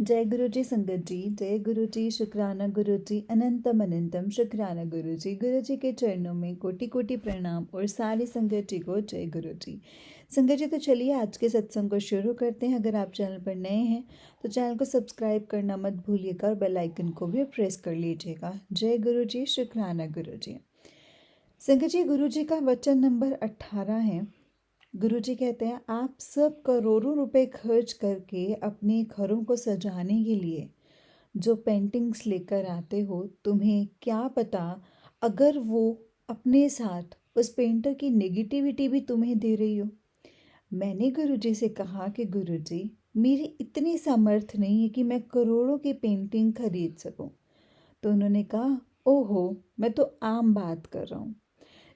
जय गुरु जी संगत जी, जय गुरु जी, शुक्राना गुरु जी, अनंतम अनंतम शुक्राना गुरु जी के चरणों में कोटि कोटि प्रणाम और सारी संगत जी को जय गुरु जी। संगत जी तो चलिए आज के सत्संग को शुरू करते हैं। अगर आप चैनल पर नए हैं तो चैनल को सब्सक्राइब करना मत भूलिएगा और बेल आइकन को भी प्रेस कर लीजिएगा। जय गुरु जी, शुक्राना गुरु जी। संगत जी, गुरु जी का वचन नंबर 18 है। गुरुजी कहते हैं, आप सब करोड़ों रुपए खर्च करके अपने घरों को सजाने के लिए जो पेंटिंग्स लेकर आते हो, तुम्हें क्या पता अगर वो अपने साथ उस पेंटर की नेगेटिविटी भी तुम्हें दे रही हो। मैंने गुरुजी से कहा कि गुरुजी, मेरी इतनी सामर्थ्य नहीं है कि मैं करोड़ों की पेंटिंग खरीद सकूं। तो उन्होंने कहा, ओहो, मैं तो आम बात कर रहा हूँ।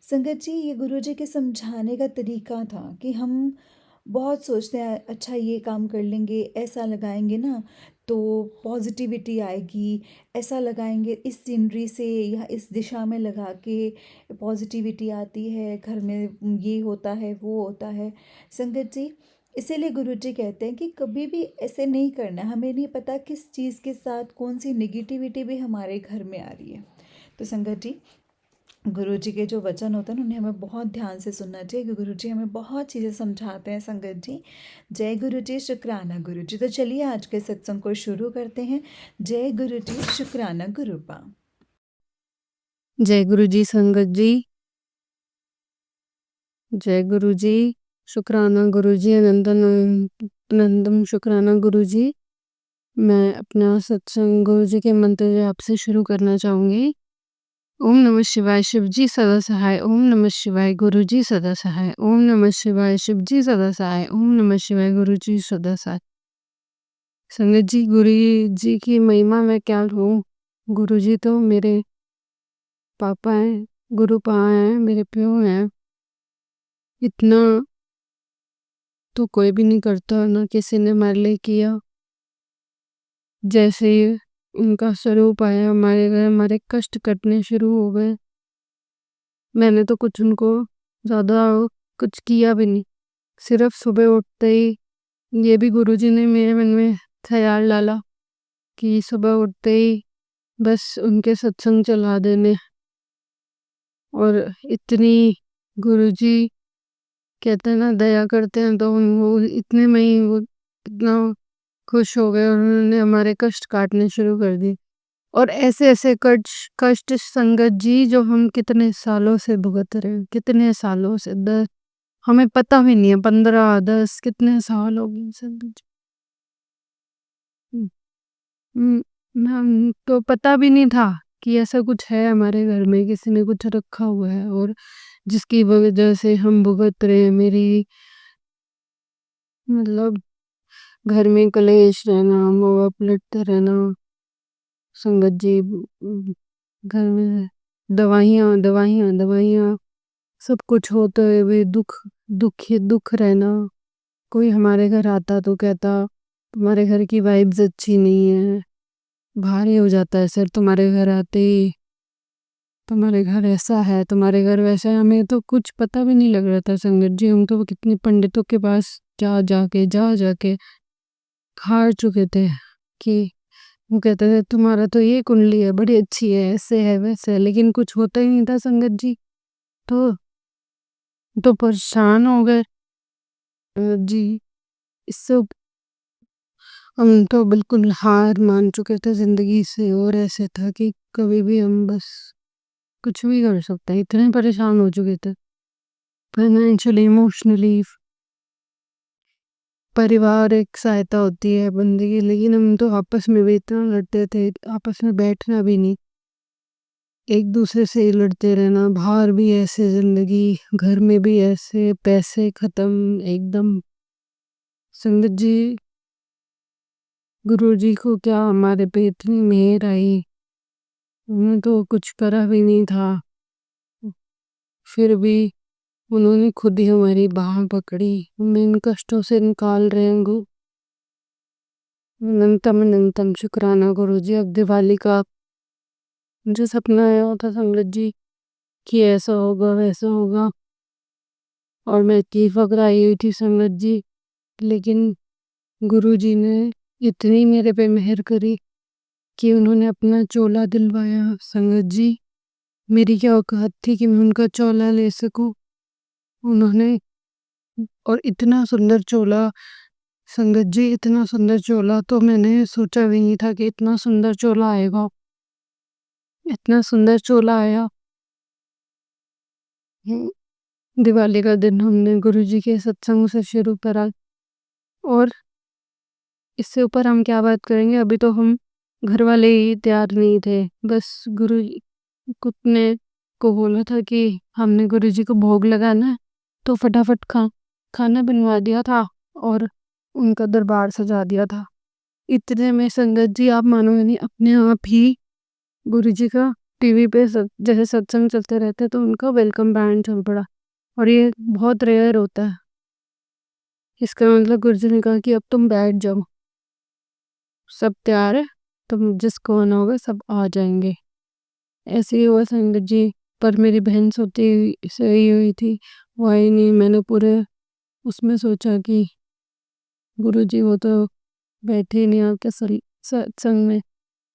संगत जी, ये गुरुजी के समझाने का तरीका था कि हम बहुत सोचते हैं अच्छा ये काम कर लेंगे, ऐसा लगाएंगे ना तो पॉजिटिविटी आएगी, ऐसा लगाएंगे इस सीनरी से या इस दिशा में लगा के पॉजिटिविटी आती है, घर में ये होता है वो होता है। संगत जी, इसीलिए गुरुजी कहते हैं कि कभी भी ऐसे नहीं करना। हमें नहीं पता किस चीज़ के साथ कौन सी नेगेटिविटी भी हमारे घर में आ रही है। तो संगत जी, गुरु जी के जो वचन होते हैं ना, उन्हें हमें बहुत ध्यान से सुनना चाहिए क्योंकि गुरु जी हमें बहुत चीज़ें समझाते हैं। संगत जी, जय गुरु जी, शुक्राना गुरु जी। तो चलिए आज के सत्संग को शुरू करते हैं। जय गुरु जी, शुक्राना गुरुपा। जय गुरु जी संगत जी, जय गुरु जी, शुक्राना गुरु जी, अनंतम शुक्राना गुरु जी। मैं अपना सत्संग गुरु जी के मंत्र जाप से शुरू करना चाहूँगी। ओम नमः शिवाय, शिव जी सदा सहाय। ओम नमः शिवाय, गुरु जी सदा सहाय। ओम नमः शिवाय, शिव जी सदा सहाय। ओम नमः शिवाय, गुरु जी सदा सहाय। संगत जी, गुरु जी की महिमा मैं क्या कहूँ। गुरु जी तो मेरे पापा हैं, गुरु पा हैं, मेरे प्यो हैं। इतना तो कोई भी नहीं करता, ना किसी ने हमारे लिए किया। जैसे ही उनका स्वरूप आया हमारे घर, हमारे कष्ट कटने शुरू हो गए। मैंने तो कुछ उनको ज़्यादा कुछ किया भी नहीं, सिर्फ सुबह उठते ही ये भी गुरुजी ने मेरे मन में ख्याल डाला कि सुबह उठते ही बस उनके सत्संग चला देने। और इतनी गुरुजी कहते हैं ना, दया करते हैं, तो वो इतने में ही वो इतना खुश हो गए और उन्होंने हमारे कष्ट काटने शुरू कर दिए। और ऐसे-ऐसे कष्ट संगत जी जो हम कितने सालों से भुगत रहे हैं, कितने सालों से हमें पता भी नहीं है, 15, 10 कितने साल हो गए संगत जी। तो पता भी नहीं था कि ऐसा कुछ है हमारे घर में, किसी ने कुछ रखा हुआ है और जिसकी वजह से हम भुगत रहे हैं। मेरी मतलब घर में कलेश रहना, माँ-बाप लड़ते रहना, संगत जी घर में दवाइयाँ सब कुछ होते हुए भी दुख रहना। कोई हमारे घर आता तो कहता तुम्हारे घर की वाइब्स अच्छी नहीं है, भारी हो जाता है सर तुम्हारे घर आते ही, तुम्हारे घर ऐसा है, तुम्हारे घर वैसा है। हमें तो कुछ पता भी नहीं लग रहा था संगत जी। हम तो कितने पंडितों के पास जा जाके हार चुके थे कि वो कहते थे तुम्हारा तो ये कुंडली है, बड़ी अच्छी है, ऐसे है वैसे है, लेकिन कुछ होता ही नहीं था संगत जी। तो परेशान हो गए जी। इससे हम तो बिल्कुल हार मान चुके थे जिंदगी से और ऐसे था कि कभी भी हम बस कुछ भी कर सकते हैं, इतने परेशान हो चुके थे फाइनेंशियली, इमोशनली। परिवार एक सहायता होती है बंदे की, लेकिन हम तो आपस में भी इतना लड़ते थे, आपस में बैठना भी नहीं, एक दूसरे से ही लड़ते रहना। बाहर भी ऐसे जिंदगी, घर में भी ऐसे, पैसे खत्म एकदम। संगत जी, गुरु जी को क्या हमारे पे इतनी मेहर आई, उन्होंने तो कुछ करा भी नहीं था, फिर भी उन्होंने खुद ही हमारी बाह पकड़ी, हमें इन कष्टों से निकाल रहे हैं। अनंतम शुक्राना गुरु जी। अब दिवाली का मुझे सपना आया था संगत जी कि ऐसा होगा वैसा होगा, और मैं इतनी घबराई हुई थी संगत जी। लेकिन गुरु जी ने इतनी मेरे पे मेहर करी कि उन्होंने अपना चोला दिलवाया। संगत जी, मेरी क्या औकात थी कि मैं उनका चोला ले सकूं। उन्होंने, और इतना सुंदर चोला, संगत जी इतना सुंदर चोला तो मैंने सोचा भी नहीं था कि इतना सुंदर चोला आएगा। इतना सुंदर चोला आया। दिवाली का दिन हमने गुरुजी के सत्संग से शुरू करा, और इससे ऊपर हम क्या बात करेंगे। अभी तो हम घर वाले ही तैयार नहीं थे। बस गुरु कुछ ने को बोला था कि हमने गुरुजी को भोग लगाना है, तो फटाफट खाना बनवा दिया था और उनका दरबार सजा दिया था। इतने में संगत जी, आप मानोगे नहीं, अपने आप ही गुरुजी का टीवी पे जैसे सत्संग चलते रहते तो उनका वेलकम बैंड चल पड़ा। और ये बहुत रेयर होता है। इसका मतलब गुरुजी ने कहा कि अब तुम बैठ जाओ, सब तैयार है, तुम जिसको आना होगा सब आ जाएंगे। ऐसे ही हुआ संगत जी। पर मेरी बहन सोई हुई थी, वो आई नहीं। मैंने पूरे उसमें सोचा कि गुरुजी वो तो बैठे ही नहीं आपके सत्संग में।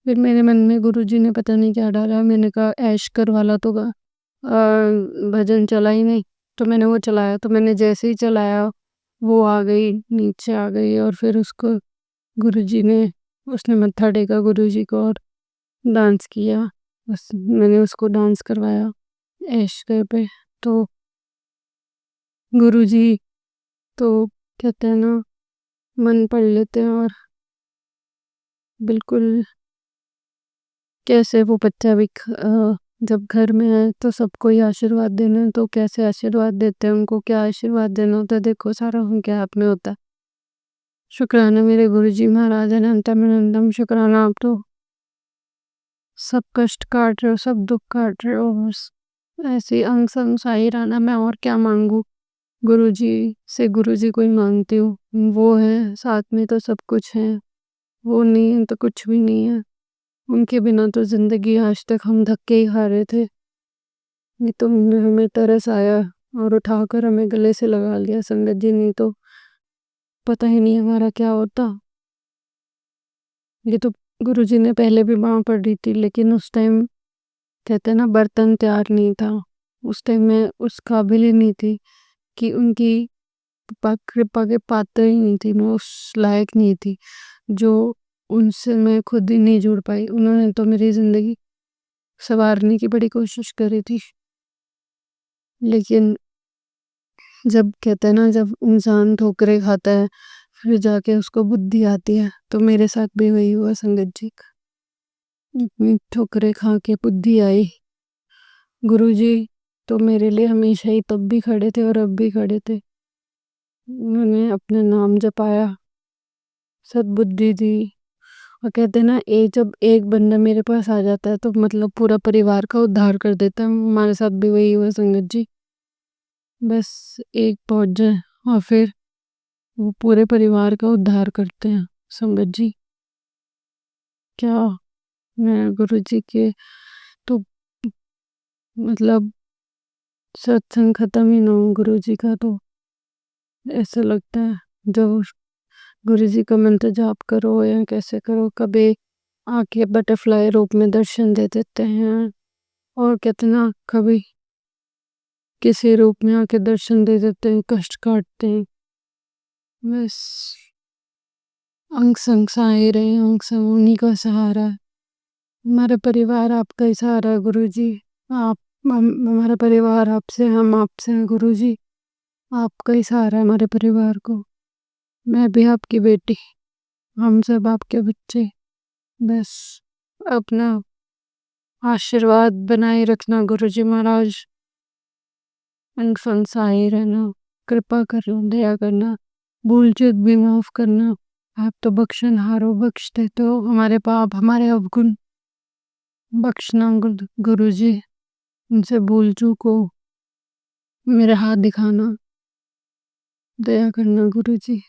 फिर मेरे मन में गुरुजी ने पता नहीं क्या डाला। मैंने कहा ऐशकर वाला तो भजन चला ही नहीं, तो मैंने वो चलाया। तो मैंने जैसे ही चलाया, वो आ गई, नीचे आ गई, और फिर उसको गुरुजी ने उसने मत्था टेका गुरुजी को और डांस किया। मैंने उसको डांस करवाया ऐश्वर्य पे। तो गुरुजी तो कहते हैं ना, मन पढ़ लेते हैं। और बिल्कुल कैसे वो बच्चा भी जब घर में है तो सबको ही आशीर्वाद देना है, तो कैसे आशीर्वाद देते हैं, उनको क्या आशीर्वाद देना होता है, देखो सारा उनके हाथ में होता है। शुक्राना मेरे गुरुजी महाराज अनंतम अनंतम। शुक्राना, आप तो सब कष्ट काट रहे हो, सब दुख काट रहे हो। बस ऐसे ही अंग संग साई रहना। मैं और क्या मांगू गुरुजी से। गुरुजी को ही मांगती हूँ। वो है साथ में तो सब कुछ है, वो नहीं है तो कुछ भी नहीं है। उनके बिना तो जिंदगी आज तक हम धक्के ही खा रहे थे। ये तो हमें तरस आया और उठाकर हमें गले से लगा लिया संगत जी। नहीं तो पता ही नहीं हमारा क्या होता। ये तो गुरुजी ने पहले भी बाँह पड़ी थी, लेकिन उस टाइम कहते हैं ना, बर्तन तैयार नहीं था। उस टाइम मैं उस काबिल ही नहीं थी कि उनकी कृपा के पात्र ही नहीं थी। मैं उस लायक नहीं थी, जो उनसे मैं खुद ही नहीं जुड़ पाई। उन्होंने तो मेरी जिंदगी संवारने की बड़ी कोशिश करी थी, लेकिन जब कहते हैं ना, जब इंसान ठोकरे खाता है फिर जाके उसको बुद्धि आती है, तो मेरे साथ भी वही हुआ संगत जी। इतनी ठोकरे खा के बुद्धि आई। गुरुजी तो मेरे लिए हमेशा ही तब भी खड़े थे और अब भी खड़े थे। उन्होंने अपना नाम जपाया, सद्बुद्धि दी। और कहते हैं ना, जब एक बंदा मेरे पास आ जाता है तो मतलब पूरा परिवार का उद्धार कर देता है। हमारे साथ भी वही हुआ संगत जी। बस एक पहुंच जाए और फिर वो पूरे परिवार का उद्धार करते हैं संगत जी। क्या मैं गुरुजी के तो मतलब सत्संग खत्म ही ना हो गुरुजी का, तो ऐसा लगता है जब गुरुजी का मंत्र जाप करो या कैसे करो, कभी आके बटरफ्लाई रूप में दर्शन दे देते हैं। और कितना कभी किसी रूप में आके दर्शन दे देते हैं, कष्ट काटते हैं। बस अंग संग साए रहे, अंग संग उन्हीं का सहारा है। हमारा परिवार आपका ही सहारा है गुरुजी। आप हमारा परिवार आपसे, हम आपसे हैं गुरुजी। आपका ही सहारा है हमारे परिवार को। मैं भी आपकी बेटी, हम सब आपके बच्चे। बस अपना आशीर्वाद बनाए रखना गुरुजी महाराज। अंग संग साए रहना, कृपा करना, दया करना, भूल चूक भी माफ करना। आप तो बख्शनहार हो, बख्श देते हो हमारे पाप, हमारे अवगुण। बख्शना गुरुजी, उनसे भूल चूक हो मेरा हाथ दिखाना, दया करना गुरुजी।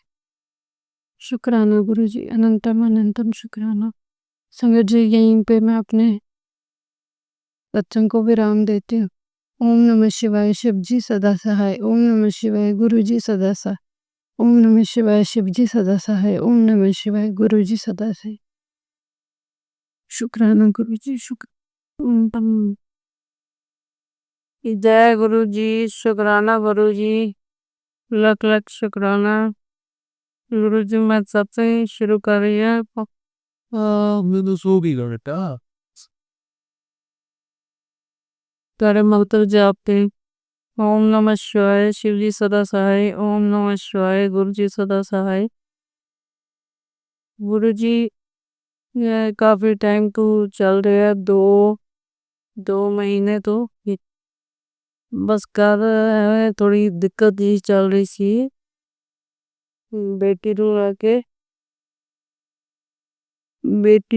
शुक्राना गुरुजी, अनंतम अनंतम शुक्राना। संगत जी, यहीं पे मैं अपने सत्संग को विराम देती हूँ। ओम नमः शिवाय। शिव जी सदा सहाय। ओम नमः शिवाय। गुरु जी सदा सहाय। ओम नमः शिवाय। शिव जी सदा सहाय। ओम नमः शिवाय। गुरु जी सदा सहाय। शुक्राना गुरु जी। जय गुरु जी। शुक्राना गुरु जी। लख लख शुक्राना गुरु जी। मैं सत्संग शुरू कर रही है। मैंने सो भी करता तारे मंत्र जापते। ओम नमः शिवाय। शिव जी सदा सहाय। ओम नमः शिवाय। गुरु जी सदा सहाय। गुरु जी ये काफी टाइम तो चल रहा है, दो महीने तो बस कर थोड़ी दिक्कत ही चल रही सी। बेटी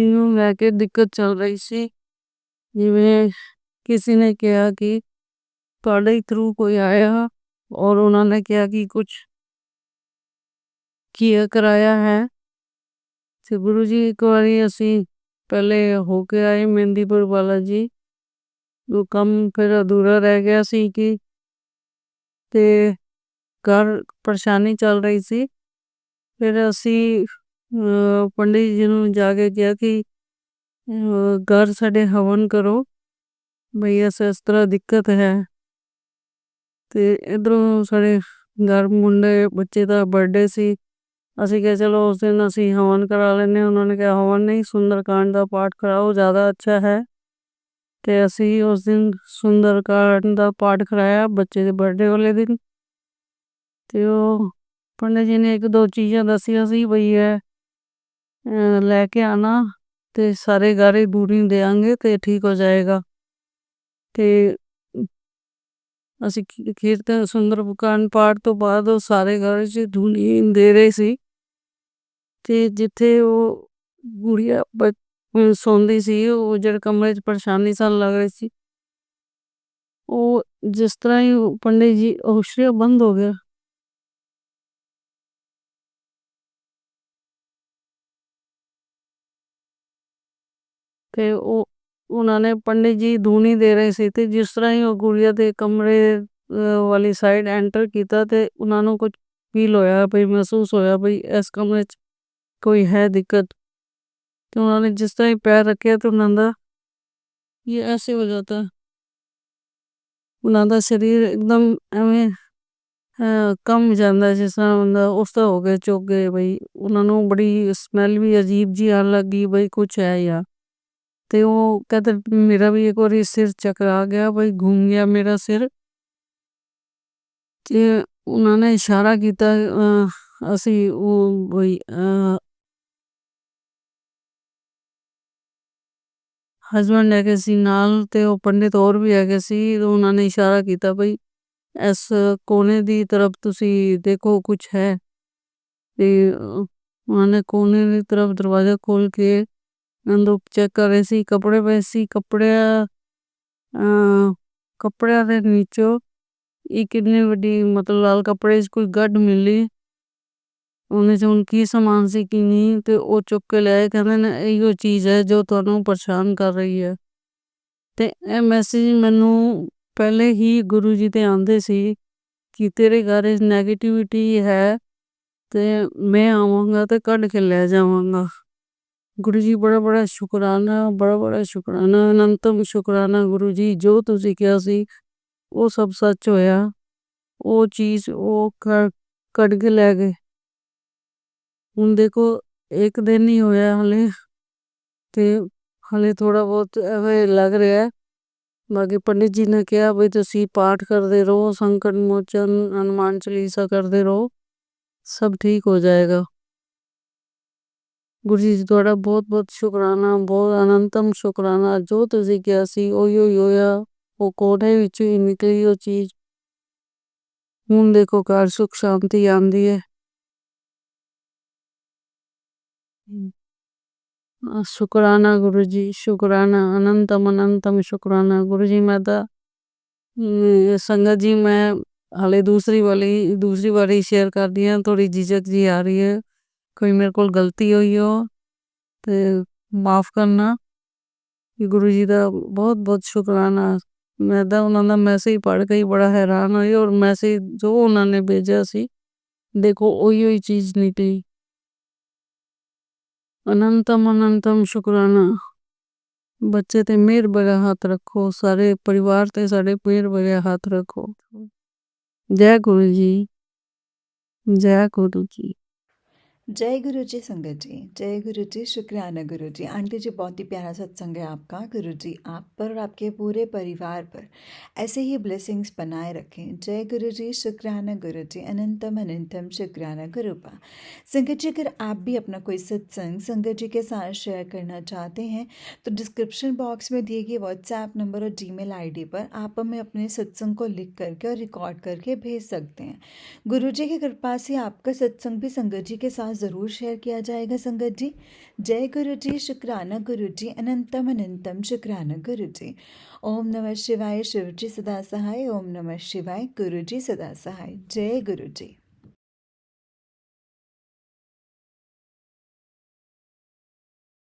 नु लैके दिक्कत चल रही सी। जिमें किसी ने कहा कि पढ़ाई थ्रू कोई आया और उन्होंने कहा कि कुछ किया कराया है। तो गुरु जी एक बारी असी पहले होके आए मेहंदीपुर वाला जी। वो कम फिर अधूरा रह गया सी कि ते घर परेशानी चल रही सी। फिर असी पंडित जी ने जाके कहा कि घर साढ़े हवन करो भई ऐसे इस तरह दिक्कत है। ते इधरों साढ़े घर मुंडे बच्चे का बर्थडे सी। असी कहा चलो उस दिन असी हवन करा लेने। उन्होंने कहा हवन नहीं, सुंदरकांड का पाठ कराओ ज़्यादा अच्छा है। ते असी उस दिन सुंदरकांड का पाठ कराया बच्चे के बर्थडे वाले दिन। ते वो पंडित जी ने एक दो चीज़ें दसिया सी भई है लेके आना ते सारे गारे दूरी देंगे ते ठीक हो जाएगा। ते असी कीर्तन सुंदरकांड पाठ तो बाद वो सारे घर च धूनी दे रहे सी। ते जिथे वो गुड़िया सौंदी सी वो जेड़े कमरे च परेशानी सन लग रही सी। वो जिस तरह ही पंडित जी होश बंद हो गया। ते उन्होंने पंडित जी धूनी दे रहे सी ते जिस तरह ही वो गुड़िया दे कमरे वाली साइड एंटर किया ते उन्होंने कुछ फील होया भाई महसूस होया भाई इस कमरे च कोई है दिक्कत। तो उन्होंने जिस तरह ही पैर रखे तो उन्होंने ये ऐसे हो जाता। उन्होंने शरीर एकदम एवं कम जाता जिस तरह बंदा उस तरह हो गए चुक गए भाई। उन्होंने बड़ी स्मैल भी अजीब जी आन लगी भाई कुछ है यार। ते वो कहते मेरा भी एक बार सिर चकरा गया भाई घूम गया मेरा सिर। ते उन्होंने इशारा किया असी वो भाई हस्बैंड है सी नाल ते वो पंडित और भी है सी। तो उन्होंने इशारा किया भाई इस कोने दी तरफ तुसी देखो कुछ है। ते उन्होंने कोने दी तरफ दरवाजा खोल के अंदर चेक कर रहे सी कपड़े पे सी कपड़े दे नीचो एक इतनी बड़ी मतलब लाल कपड़े कोई गड मिली। उन्हें से उनकी सामान सी की नहीं ते वो चुक के ले कहते ने यो चीज है जो तुहानू परेशान कर रही है। ते ए मैसेज मैनू पहले ही गुरु जी ते आंदे सी कि तेरे घर नेगेटिविटी है ते मैं आवांगा ते कढ़ के ले जावांगा। गुरु जी बड़ा बड़ा शुक्राना, बड़ा बड़ा शुक्राना, अनंतम शुक्राना गुरु जी। जो तुसी कहा सी वो सब सच होया। वो चीज वो कढ़ के ले गए। हुन देखो एक दिन ही होया हले ते हले थोड़ा बहुत एवे लग रहा है। बाकी पंडित जी ने कहा भाई तुसी पाठ करते रहो, संकट मोचन हनुमान चालीसा करते रहो, सब ठीक हो जाएगा। गुरु जी थोड़ा बहुत बहुत शुक्राना, बहुत अनंतम शुक्राना। जो तुसी कहा सी ओयो ही होया। वो कोने विचों ही निकली वो चीज। हुन देखो घर सुख शांति आंदी है। शुक्राना गुरु जी, शुक्राना, अनंतम अनंतम शुक्राना गुरु जी। मैं तो संगत जी मैं हाले दूसरी बारी शेयर कर दिया। थोड़ी झिझक जी आ रही है। कोई मेरे को गलती हुई हो तो माफ करना। गुरु जी का बहुत बहुत शुक्राना। मैं तो उन्होंने मैसेज पढ़ के ही बड़ा हैरान हुई और मैसेज जो उन्होंने भेजा सी देखो ओही चीज निकली। अनंतम अनंतम शुक्राना। बच्चे ते मेर भरा हाथ रखो, सारे परिवार ते सारे मेर भरे हाथ रखो। जय गुरु जी, जय गुरु जी। जय गुरु जी संगत जी, जय गुरु जी, शुक्राना गुरु जी। आंटी जी बहुत ही प्यारा सत्संग है आपका। गुरु जी आप पर और आपके पूरे परिवार पर ऐसे ही ब्लेसिंग्स बनाए रखें। जय गुरु जी, शुक्राना गुरु जी, अनंतम अनंतम शुक्राना गुरुपा। संगत जी अगर आप भी अपना कोई सत्संग संगत जी के साथ शेयर करना चाहते हैं तो डिस्क्रिप्शन बॉक्स में दिए गए व्हाट्सएप नंबर और जीमेल आईडी पर आप हमें अपने सत्संग को लिख करके और रिकॉर्ड करके भेज सकते हैं। गुरु जी की कृपा से आपका सत्संग भी संगत जी के साथ ज़रूर शेयर किया जाएगा। संगत जी जय गुरु जी, शुक्राना गुरु जी, अनंतम अनंतम शुक्राना गुरु जी। ओम नमः शिवाय, शिव जी सदा सहाय। ओम नमः शिवाय, गुरु जी सदा सहाय। जय गुरु जी।